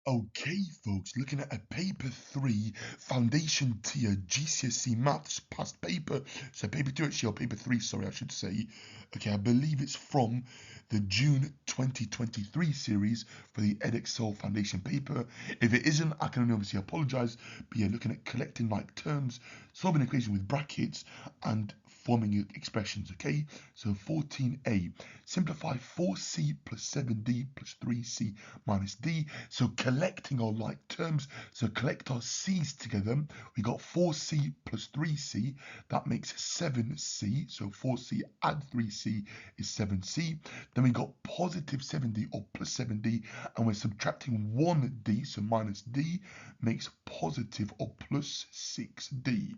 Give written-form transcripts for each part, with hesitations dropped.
Okay, folks, looking at a paper 3 foundation tier GCSE maths past paper. So paper 2 actually, or paper 3, sorry, I should say. Okay, I believe it's from the June 2023 series for the Edexcel foundation paper. If it isn't, I can only obviously apologize. But yeah, looking at collecting like terms, solving an equation with brackets, and forming expressions. Okay, so 14a, simplify 4c plus 7d plus 3c minus d. So collecting our like terms, so collect our c's together. We got 4c plus 3c, that makes 7c. So 4c add 3c is 7c. Then we got positive 7d or plus 7d, and we're subtracting 1d, so minus d makes positive or plus 6d.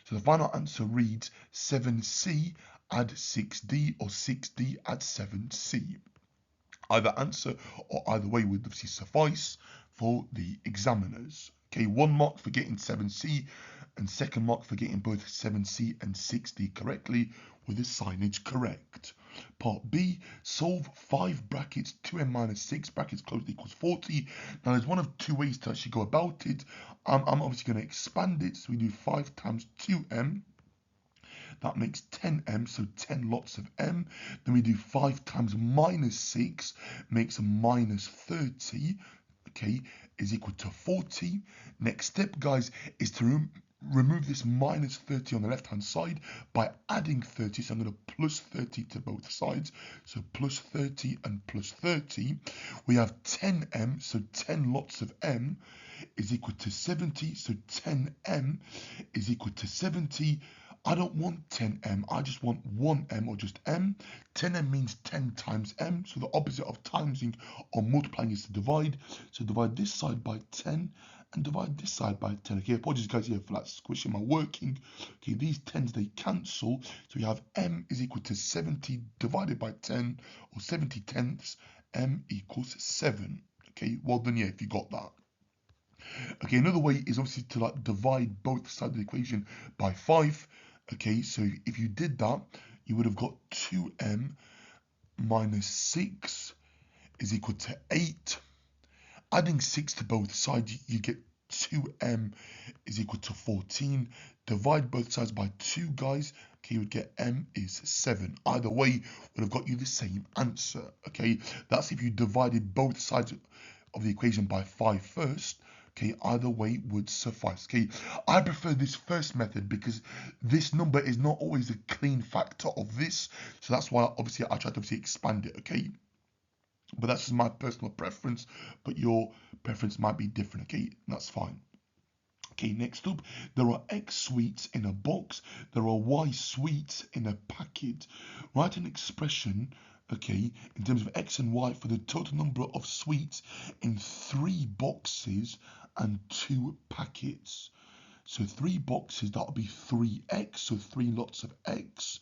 So the final answer reads 7c add 6d or 6d add 7c. Either answer or either way would obviously suffice for the examiners. Okay, 1 mark for getting 7c and second mark for getting both 7c and 6d correctly with the signage correct. Part B, solve 5 brackets 2m minus 6 brackets closed equals 40. Now there's one of two ways to actually go about it. I'm obviously going to expand it, so we do 5 times 2m. That makes 10m, so 10 lots of m. Then we do 5 times minus 6, makes a minus 30, okay, is equal to 40. Next step, guys, is to remove this minus 30 on the left-hand side by adding 30. So I'm going to plus 30 to both sides. So plus 30 and plus 30. We have 10m, so 10 lots of m is equal to 70. So 10m is equal to 70. I don't want 10m, I just want 1m or just m. 10m means 10 times m, so the opposite of timesing or multiplying is to divide. So divide this side by 10 and divide this side by 10. Okay, apologies guys here for that squishing my working. Okay, these 10s they cancel, so we have m is equal to 70 divided by 10, or 70 tenths, m equals 7. Okay, well done, yeah, if you got that. Okay, another way is obviously to like divide both sides of the equation by 5. Okay, so if you did that, you would have got 2m minus 6 is equal to 8. Adding 6 to both sides, you get 2m is equal to 14. Divide both sides by 2, guys. Okay, you would get m is 7. Either way would have got you the same answer. Okay, that's if you divided both sides of the equation by 5 first. Okay, either way would suffice. Okay, I prefer this first method because this number is not always a clean factor of this, so that's why obviously I tried to obviously expand it. Okay, but that's just my personal preference, but your preference might be different. Okay, that's fine. Okay, next up, there are X sweets in a box, there are Y sweets in a packet. Write an expression, okay, in terms of X and Y for the total number of sweets in 3 boxes and 2 packets. So 3 boxes, that'll be 3x, so 3 lots of X,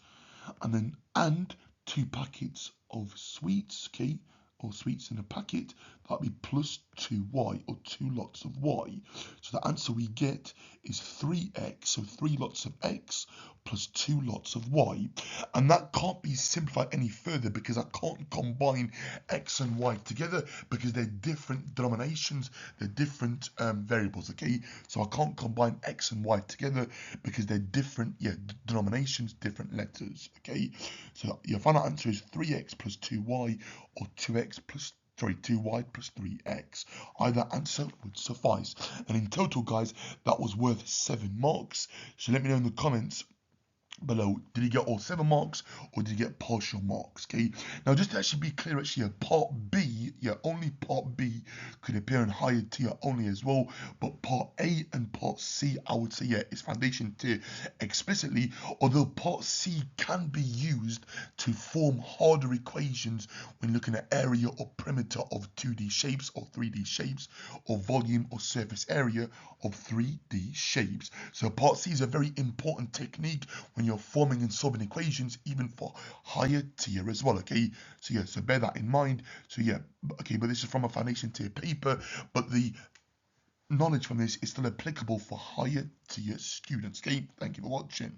and then and 2 packets of sweets, okay, or sweets in a packet, that'll be plus 2y, or 2 lots of y. So the answer we get is 3x, so 3 lots of x plus 2 lots of y. And that can't be simplified any further because I can't combine x and y together because they're different denominations, they're different variables, okay? So I can't combine x and y together because they're different, denominations, different letters, okay? So your final answer is 3x plus 2y or 2y plus 3x. Either answer would suffice. And in total, guys, that was worth 7 marks. So let me know in the comments below, did you get all 7 marks or did you get partial marks? Okay, now just to actually be clear, actually part B, only part B could appear in higher tier only as well, but part A and part C, I would say it's foundation tier explicitly, although part C can be used to form harder equations when looking at area or perimeter of 2D shapes or 3D shapes, or volume or surface area of 3D shapes. So part C is a very important technique when you're forming and solving equations, even for higher tier as well. Okay, so bear that in mind. So okay, but this is from a foundation tier paper, but the knowledge from this is still applicable for higher tier students. Okay, thank you for watching.